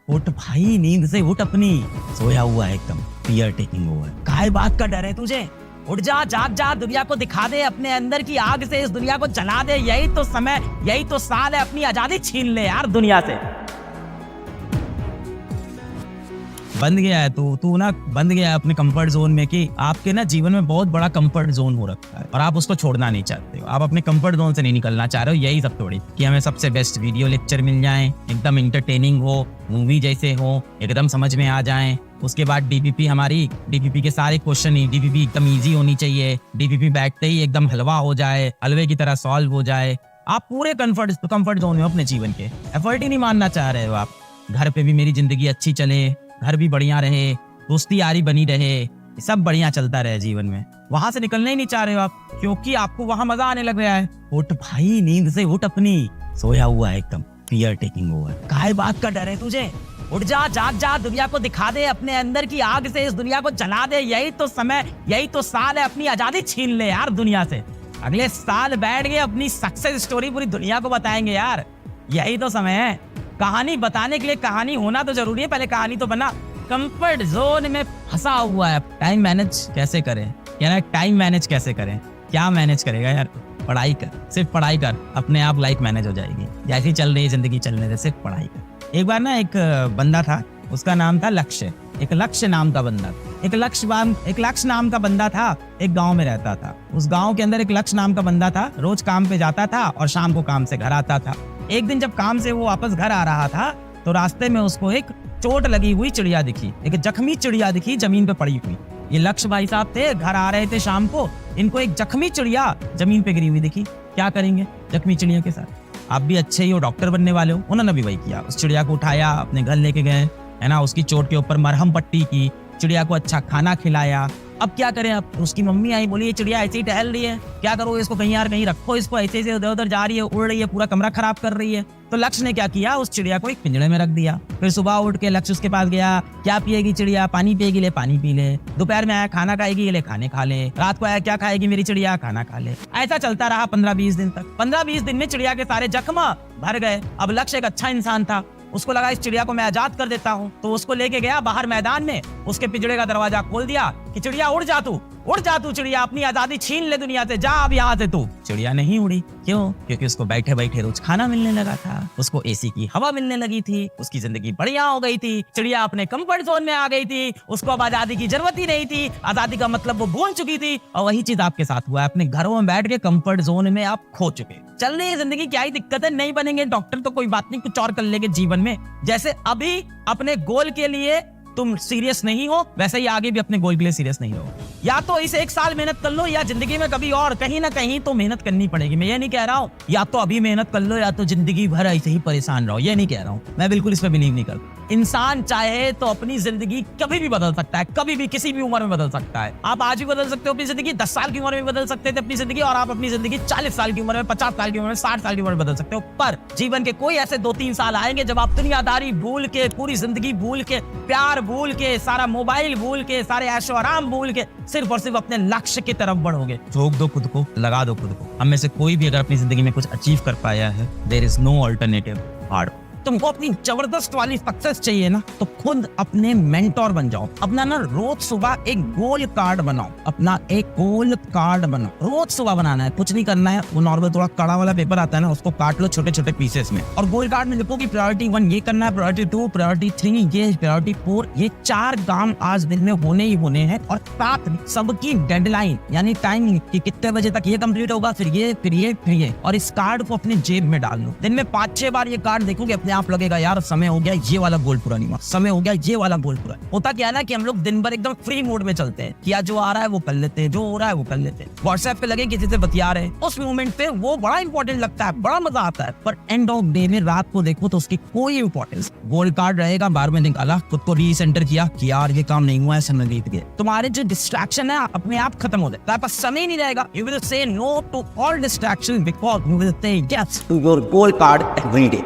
उठ भाई, नींद से उठ अपनी। सोया हुआ है एकदम, फियर टेकिंग ओवर। काहे बात का डर है तुझे? उठ जा, जाग जा, दुनिया को दिखा दे अपने अंदर की आग से, इस दुनिया को जला दे। यही तो समय, यही तो साल है, अपनी आजादी छीन ले यार दुनिया से। बंद गया है तू ना बंद गया है अपने कंफर्ट जोन में, कि आपके ना जीवन में बहुत बड़ा कंफर्ट जोन हो रखा है और आप उसको छोड़ना नहीं चाहते हो। आप अपने कंफर्ट जोन से नहीं निकलना चाह रहे हो। यही सब थोड़ी कि हमें सबसे बेस्ट वीडियो लेक्चर मिल जाएं, एकदम इंटरटेनिंग हो, मूवी जैसे हो, एकदम समझ में आ जाएं। उसके बाद डीपीपी के सारे क्वेश्चन ही डीपीपी एकदम ईजी होनी चाहिए। डीपीपी बैठते ही एकदम हलवा हो जाए, हलवे की तरह सॉल्व हो जाए। आप पूरे कंफर्ट जोन में अपने जीवन के एफर्ट ही नहीं मानना चाह रहे हो आप। घर पे भी मेरी जिंदगी अच्छी चले, घर भी बढ़िया रहे, दोस्ती यारी बनी रहे, सब बढ़िया चलता रहे जीवन में, वहां से निकलना ही नहीं चाह रहे हो आप, क्योंकि आपको वहां मजा आने लग गया है। उठ भाई, नींद से उठ अपनी। सोया हुआ है एकदम, फियर टेकिंग ओवर। काहे बात का डर है तुझे? उठ जा, जाग जा, दुनिया को दिखा दे अपने अंदर की आग से, इस दुनिया को जला दे। यही तो समय, यही तो साल है, अपनी आजादी छीन ले यार दुनिया से। अगले साल बैठ के अपनी सक्सेस स्टोरी पूरी दुनिया को बताएंगे यार। यही तो समय है। कहानी बताने के लिए कहानी होना तो जरूरी है, पहले कहानी तो बना। कंफर्ट जोन में फंसा हुआ है। टाइम मैनेज कैसे करें? यार टाइम मैनेज कैसे करें? क्या मैनेज करेगा यार? पढ़ाई कर, सिर्फ पढ़ाई कर, अपने आप लाइफ मैनेज हो जाएगी। जैसी चल रही है जिंदगी चलने दे, सिर्फ पढ़ाई कर। एक बार ना एक बंदा था, उसका नाम था लक्ष्य। एक लक्ष्य नाम का बंदा था। एक लक्ष्य नाम का बंदा था, एक गांव में रहता था। उस गांव के अंदर एक लक्ष्य नाम का बंदा था, रोज काम पे जाता था और शाम को काम से घर आता था। एक दिन जब काम से वो वापस घर आ रहा था तो रास्ते में उसको एक चोट लगी हुई चिड़िया दिखी, एक जख्मी चिड़िया दिखी जमीन पे पड़ी हुई। ये लक्ष्य भाई साहब थे, घर आ रहे थे शाम को, इनको एक जख्मी चिड़िया जमीन पे गिरी हुई दिखी। क्या करेंगे जख्मी चिड़िया के साथ? आप भी अच्छे ही हो, डॉक्टर बनने वाले हो। उन्होंने भी वही किया, उस चिड़िया को उठाया, अपने घर लेके गए, है ना, उसकी चोट के ऊपर मरहम पट्टी की, चिड़िया को अच्छा खाना खिलाया। अब क्या करें? अब उसकी मम्मी आई, बोली ये चिड़िया ऐसे ही टहल रही है, क्या करो इसको, कहीं यार कहीं रखो इसको, ऐसे ऐसे इधर उधर जा रही है, उड़ रही है, पूरा कमरा खराब कर रही है। तो लक्ष्य ने क्या किया, उस चिड़िया को एक पिंजड़े में रख दिया। फिर सुबह उठ के लक्ष्य उसके पास गया, क्या पिएगी चिड़िया? पानी पिएगी? ले पानी पी ले। दोपहर में आया, खाना खाएगी? ले खाने खा ले। रात को आया, क्या खाएगी मेरी चिड़िया? खाना खा ले। ऐसा चलता रहा 15-20 दिन तक। 15-20 दिन में चिड़िया के सारे जख्म भर गए। अब लक्ष्य एक अच्छा इंसान था, उसको लगा इस चिड़िया को मैं आजाद कर देता हूँ, तो उसको लेके गया बाहर मैदान में, उसके पिंजड़े का दरवाजा खोल दिया कि चिड़िया उड़ जा तू चिड़िया, अपनी आजादी छीन ले दुनिया से, जा अब यहाँ से तू। चिड़िया नहीं उड़ी। क्यों? क्योंकि उसको बैठे बैठे रोज खाना मिलने लगा था, उसको एसी की हवा मिलने लगी थी, उसकी जिंदगी बढ़िया हो गई थी। चिड़िया अपने कंफर्ट जोन में आ गई थी, उसको अब आजादी की जरूरत ही नहीं थी, आजादी का मतलब वो भूल चुकी थी। और वही चीज आपके साथ हुआ है, अपने घरों में बैठ के कंफर्ट जोन में आप खो चुके। चल रही है जिंदगी, क्या ही दिक्कत है? नहीं बनेंगे डॉक्टर तो कोई बात नहीं, कुछ और कर लेंगे जीवन में। जैसे अभी अपने गोल के लिए तुम सीरियस नहीं हो, वैसे ही आगे भी अपने गोल के लिए सीरियस नहीं हो। या तो इसे 1 साल मेहनत कर लो, या जिंदगी में कभी और कहीं ना कहीं तो मेहनत करनी पड़ेगी। मैं ये नहीं कह रहा हूँ या तो अभी मेहनत कर लो या तो जिंदगी भर ऐसे ही परेशान रहो, ये नहीं कह रहा हूँ। मैं बिल्कुल इस पर बिलीव नहीं करता। इंसान चाहे तो अपनी जिंदगी कभी भी बदल सकता है, कभी भी किसी भी उम्र में बदल सकता है। आप आज भी बदल सकते हो अपनी जिंदगी, 10 साल की उम्र में बदल सकते थे अपनी जिंदगी, और आप अपनी जिंदगी 40 साल की उम्र में, 50 साल की उम्र में, 60 साल की उम्र में बदल सकते हो। पर जीवन के कोई ऐसे 2-3 साल आएंगे जब आप दुनियादारी भूल के, पूरी जिंदगी भूल के, प्यार भूल के, सारा मोबाइल भूल के, सारे ऐशो आराम भूल के सिर्फ और सिर्फ अपने लक्ष्य की तरफ बढ़ोगे। झोंक दो खुद को, लगा दो खुद को। हम में से कोई भी अगर अपनी जिंदगी में कुछ अचीव कर पाया है, there is no alternative hard. तुमको अपनी जबरदस्त वाली सक्सेस चाहिए ना, तो खुद अपने मेंटोर बन जाओ। अपना ना रोज सुबह एक गोल कार्ड बनाओ, अपना एक गोल कार्ड बनाओ। रोज सुबह बनाना है, कुछ नहीं करना है। वो नॉर्मल थोड़ा कड़ा वाला पेपर आता है ना, उसको काट लो छोटे छोटे पीसेस में, और गोल कार्ड में लिखो कि प्रायोरिटी 1 ये करना है, प्रायोरिटी 2, प्रायोरिटी 3 ये, प्रायोरिटी 4 ये। 4 काम आज दिन में होने ही होने हैं, और साथ में सबकी डेडलाइन यानी टाइमिंग कि कितने बजे तक ये कंप्लीट होगा, फिर ये, फिर ये, फिर ये। और इस कार्ड को अपने जेब में डाल लो। दिन में 5-6 बार ये कार्ड देखोगे, अपने आप लगेगा यार समय हो गया ये वाला गोल पूरा नहीं हुआ, समय हो गया ये वाला गोल पूरा। होता क्या है ना कि हम लोग दिन भर एकदम फ्री मूड में चलते हैं, किया जो आ रहा है वो कर लेते हैं, जो हो रहा है वो कर लेते हैं। व्हाट्सएप पे लगे किसी से बतिया रहे, उस मोमेंट पे वो बड़ा इंपॉर्टेंट लगता है, बड़ा मजा आता है, पर एंड ऑफ डे में रात को देखो तो उसकी कोई इंपॉर्टेंस। गोल कार्ड रहेगा, बार में निकाला, खुद को रीसेंटर किया कि यार ये काम नहीं हुआ है, समय बीत गया। तुम्हारे जो डिस्ट्रैक्शन है अपने आप खत्म हो जाए, पास समय नहीं रहेगा। You will say no to all distraction because you will say yes to your goal card every day.